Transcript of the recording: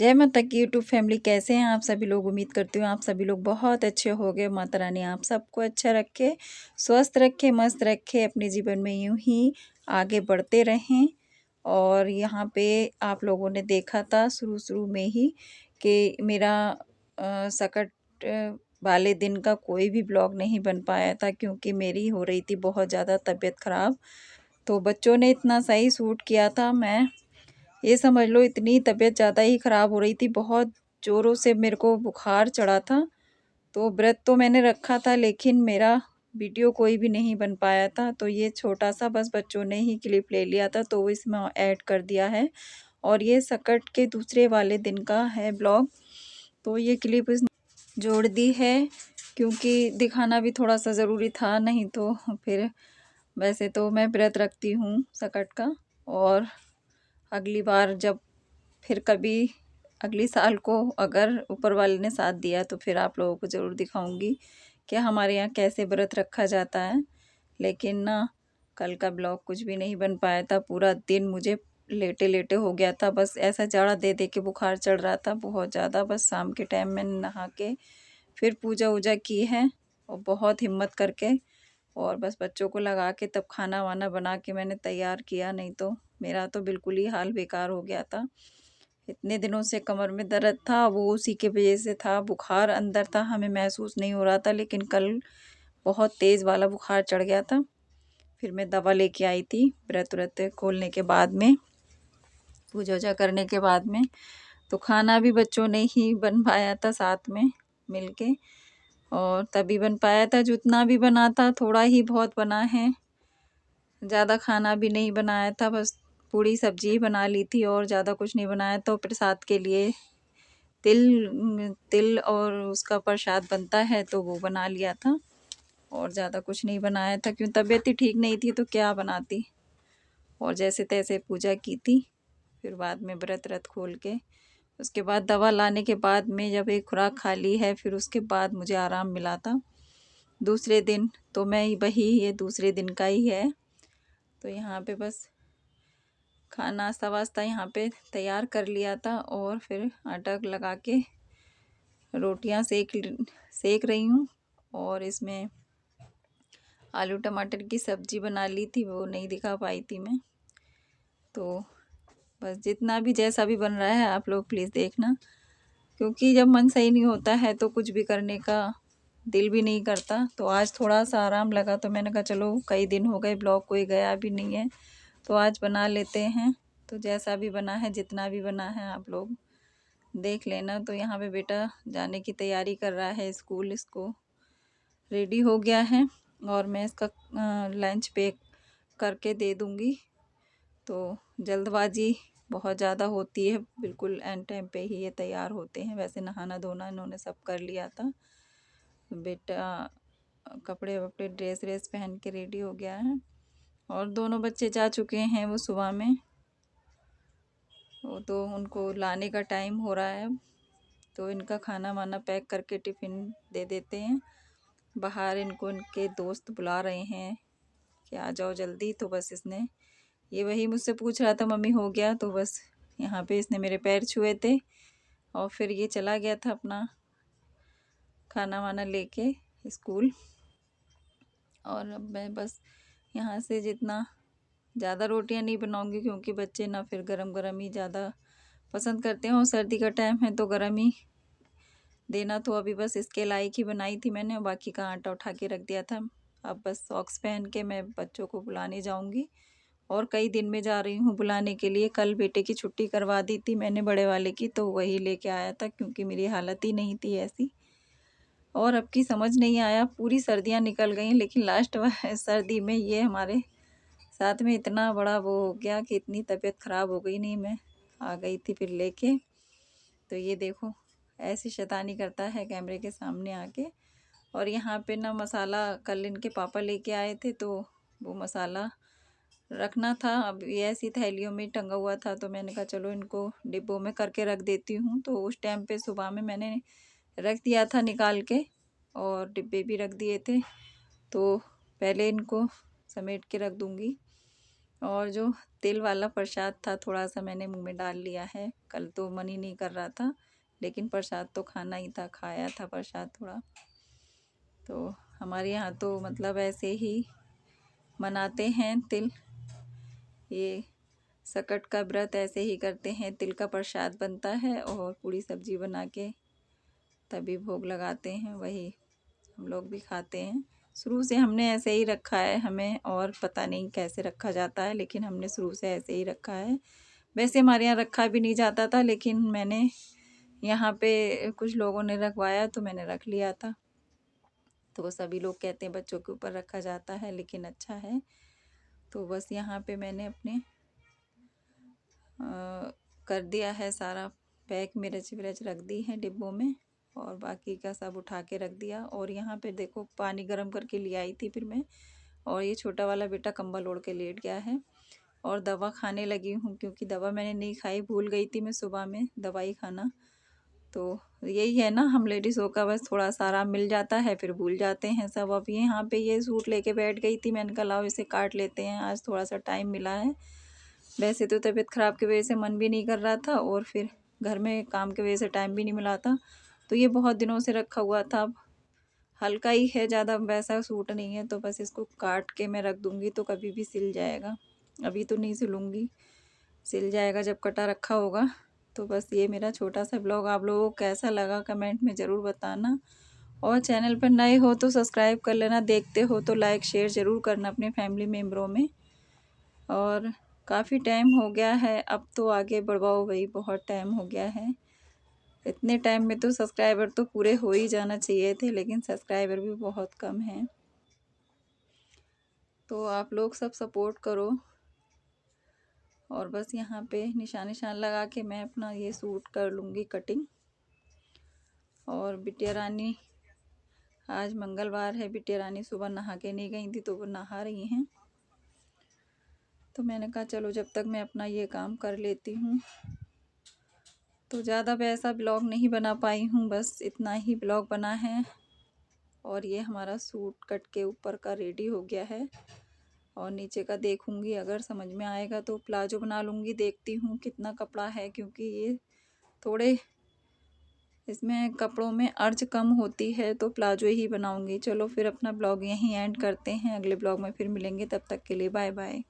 जय माता की यूट्यूब फैमिली, कैसे हैं आप सभी लोग। उम्मीद करती हूँ आप सभी लोग बहुत अच्छे होंगे। माता रानी आप सबको अच्छा रखे, स्वस्थ रखे, मस्त रखे, अपने जीवन में यूं ही आगे बढ़ते रहें। और यहाँ पे आप लोगों ने देखा था शुरू में ही कि मेरा सकट वाले दिन का कोई भी ब्लॉग नहीं बन पाया था, क्योंकि मेरी हो रही थी बहुत ज़्यादा तबीयत ख़राब। तो बच्चों ने इतना सही सूट किया था, मैं ये समझ लो इतनी तबीयत ज़्यादा ही ख़राब हो रही थी, बहुत ज़ोरों से मेरे को बुखार चढ़ा था। तो व्रत तो मैंने रखा था, लेकिन मेरा वीडियो कोई भी नहीं बन पाया था। तो ये छोटा सा बस बच्चों ने ही क्लिप ले लिया था, तो इसमें ऐड कर दिया है। और ये सकट के दूसरे वाले दिन का है ब्लॉग, तो ये क्लिप इसने जोड़ दी है, क्योंकि दिखाना भी थोड़ा सा ज़रूरी था। नहीं तो फिर, वैसे तो मैं व्रत रखती हूँ सकट का, और अगली बार जब फिर कभी अगली साल को अगर ऊपर वाले ने साथ दिया तो फिर आप लोगों को ज़रूर दिखाऊंगी कि हमारे यहाँ कैसे व्रत रखा जाता है। लेकिन ना, कल का ब्लॉग कुछ भी नहीं बन पाया था। पूरा दिन मुझे लेटे लेटे हो गया था, बस ऐसा जाड़ा दे दे के बुखार चढ़ रहा था बहुत ज़्यादा। बस शाम के टाइम मैंने नहा के फिर पूजा वूजा की है, और बहुत हिम्मत करके, और बस बच्चों को लगा के तब खाना वाना बना के मैंने तैयार किया। नहीं तो मेरा तो बिल्कुल ही हाल बेकार हो गया था। इतने दिनों से कमर में दर्द था, वो उसी के वजह से था। बुखार अंदर था, हमें महसूस नहीं हो रहा था, लेकिन कल बहुत तेज़ वाला बुखार चढ़ गया था। फिर मैं दवा लेके आई थी व्रत व्रत खोलने के बाद में, पूजा वूजा करने के बाद में। तो खाना भी बच्चों ने ही बनवाया था साथ में मिलके, और तभी बन पाया था। जितना भी बना था थोड़ा ही बहुत बना है, ज़्यादा खाना भी नहीं बनाया था। बस पूरी सब्जी ही बना ली थी, और ज़्यादा कुछ नहीं बनाया। तो प्रसाद के लिए तिल तिल और उसका प्रसाद बनता है, तो वो बना लिया था। और ज़्यादा कुछ नहीं बनाया था, क्यों तबीयत ही ठीक नहीं थी तो क्या बनाती। और जैसे तैसे पूजा की थी। फिर बाद में व्रत व्रत खोल के, उसके बाद दवा लाने के बाद में जब एक खुराक खा ली है, फिर उसके बाद मुझे आराम मिला था दूसरे दिन। तो मैं वही, ये दूसरे दिन का ही है। तो यहाँ पे बस खाना नाश्ता वास्ता यहाँ पे तैयार कर लिया था, और फिर आटा लगा के रोटियां सेक रही हूँ। और इसमें आलू टमाटर की सब्जी बना ली थी, वो नहीं दिखा पाई थी मैं। तो बस जितना भी जैसा भी बन रहा है आप लोग प्लीज़ देखना, क्योंकि जब मन सही नहीं होता है तो कुछ भी करने का दिल भी नहीं करता। तो आज थोड़ा सा आराम लगा, तो मैंने कहा चलो कई दिन हो गए ब्लॉग कोई गया भी नहीं है, तो आज बना लेते हैं। तो जैसा भी बना है, जितना भी बना है, आप लोग देख लेना। तो यहाँ पे बेटा जाने की तैयारी कर रहा है स्कूल, इसको रेडी हो गया है, और मैं इसका लंच पैक करके दे दूँगी। तो जल्दबाजी बहुत ज़्यादा होती है, बिल्कुल एंड टाइम पे ही ये तैयार होते हैं। वैसे नहाना धोना इन्होंने सब कर लिया था। बेटा कपड़े वपड़े ड्रेस व्रेस पहन के रेडी हो गया है, और दोनों बच्चे जा चुके हैं वो सुबह में। वो तो उनको लाने का टाइम हो रहा है, तो इनका खाना वाना पैक करके टिफ़िन दे देते हैं। बाहर इनको इनके दोस्त बुला रहे हैं कि आ जाओ जल्दी। तो बस इसने ये वही मुझसे पूछ रहा था मम्मी हो गया, तो बस यहाँ पे इसने मेरे पैर छुए थे, और फिर ये चला गया था अपना खाना वाना लेके स्कूल। और अब मैं बस यहाँ से जितना ज़्यादा रोटियां नहीं बनाऊंगी, क्योंकि बच्चे ना फिर गरम गरम ही ज़्यादा पसंद करते हैं, और सर्दी का टाइम है तो गरम ही देना। तो अभी बस इसके लायक ही बनाई थी मैंने, और बाकी का आटा उठा के रख दिया था। अब बस सॉक्स पहन के मैं बच्चों को बुलाने जाऊंगी, और कई दिन में जा रही हूँ बुलाने के लिए। कल बेटे की छुट्टी करवा दी थी मैंने बड़े वाले की, तो वही लेके आया था, क्योंकि मेरी हालत ही नहीं थी ऐसी। और अब की समझ नहीं आया, पूरी सर्दियाँ निकल गई, लेकिन लास्ट सर्दी में ये हमारे साथ में इतना बड़ा वो हो गया कि इतनी तबीयत ख़राब हो गई। नहीं, मैं आ गई थी फिर लेके। तो ये देखो ऐसी शैतानी करता है कैमरे के सामने आके। और यहाँ पे ना मसाला कल इनके पापा लेके आए थे, तो वो मसाला रखना था। अब ये ऐसी थैलियों में टंगा हुआ था, तो मैंने कहा चलो इनको डिब्बों में करके रख देती हूँ। तो उस टाइम पे सुबह में मैंने रख दिया था निकाल के, और डिब्बे भी रख दिए थे। तो पहले इनको समेट के रख दूँगी, और जो तिल वाला प्रसाद था थोड़ा सा मैंने मुंह में डाल लिया है। कल तो मन ही नहीं कर रहा था, लेकिन प्रसाद तो खाना ही था, खाया था प्रसाद थोड़ा। तो हमारे यहाँ तो मतलब ऐसे ही मनाते हैं तिल, ये सकट का व्रत ऐसे ही करते हैं। तिल का प्रसाद बनता है और पूरी सब्जी बना के तभी भोग लगाते हैं, वही हम लोग भी खाते हैं। शुरू से हमने ऐसे ही रखा है, हमें और पता नहीं कैसे रखा जाता है, लेकिन हमने शुरू से ऐसे ही रखा है। वैसे हमारे यहाँ रखा भी नहीं जाता था, लेकिन मैंने यहाँ पे कुछ लोगों ने रखवाया तो मैंने रख लिया था। तो वो सभी लोग कहते हैं बच्चों के ऊपर रखा जाता है, लेकिन अच्छा है। तो बस यहाँ पे मैंने अपने कर दिया है सारा पैक, मिर्च विरच रख दी है डिब्बों में, और बाकी का सब उठा के रख दिया। और यहाँ पे देखो पानी गर्म करके ले आई थी फिर मैं, और ये छोटा वाला बेटा कंबल ओढ़ के लेट गया है। और दवा खाने लगी हूँ, क्योंकि दवा मैंने नहीं खाई, भूल गई थी मैं सुबह में दवाई खाना। तो यही है ना, हम लेडीज़ों का बस थोड़ा सा आराम मिल जाता है, फिर भूल जाते हैं सब। अब यहाँ पे ये सूट लेके बैठ गई थी, मैंने कहा लाओ इसे काट लेते हैं, आज थोड़ा सा टाइम मिला है। वैसे तो तबीयत ख़राब की वजह से मन भी नहीं कर रहा था, और फिर घर में काम की वजह से टाइम भी नहीं मिला था। तो ये बहुत दिनों से रखा हुआ था, अब हल्का ही है, ज़्यादा वैसा सूट नहीं है, तो बस इसको काट के मैं रख दूँगी तो कभी भी सिल जाएगा। अभी तो नहीं सिलूँगी, सिल जाएगा जब कटा रखा होगा। तो बस ये मेरा छोटा सा ब्लॉग आप लोगों को कैसा लगा कमेंट में ज़रूर बताना, और चैनल पर नए हो तो सब्सक्राइब कर लेना, देखते हो तो लाइक शेयर ज़रूर करना अपने फैमिली मेम्बरों में। और काफ़ी टाइम हो गया है, अब तो आगे बढ़वाओ भाई, बहुत टाइम हो गया है। इतने टाइम में तो सब्सक्राइबर तो पूरे हो ही जाना चाहिए थे, लेकिन सब्सक्राइबर भी बहुत कम हैं। तो आप लोग सब सपोर्ट करो। और बस यहाँ पे निशान निशान लगा के मैं अपना ये सूट कर लूँगी कटिंग। और बिटिया रानी, आज मंगलवार है, बिटिया रानी सुबह नहा के नहीं गई थी, तो वो नहा रही हैं। तो मैंने कहा चलो जब तक मैं अपना ये काम कर लेती हूँ। तो ज़्यादा वैसा ब्लॉग नहीं बना पाई हूँ, बस इतना ही ब्लॉग बना है। और ये हमारा सूट कट के ऊपर का रेडी हो गया है, और नीचे का देखूँगी, अगर समझ में आएगा तो प्लाजो बना लूँगी। देखती हूँ कितना कपड़ा है, क्योंकि ये थोड़े इसमें कपड़ों में अर्ज कम होती है, तो प्लाजो ही बनाऊँगी। चलो फिर अपना ब्लॉग यहीं एंड करते हैं, अगले ब्लॉग में फिर मिलेंगे, तब तक के लिए बाय बाय।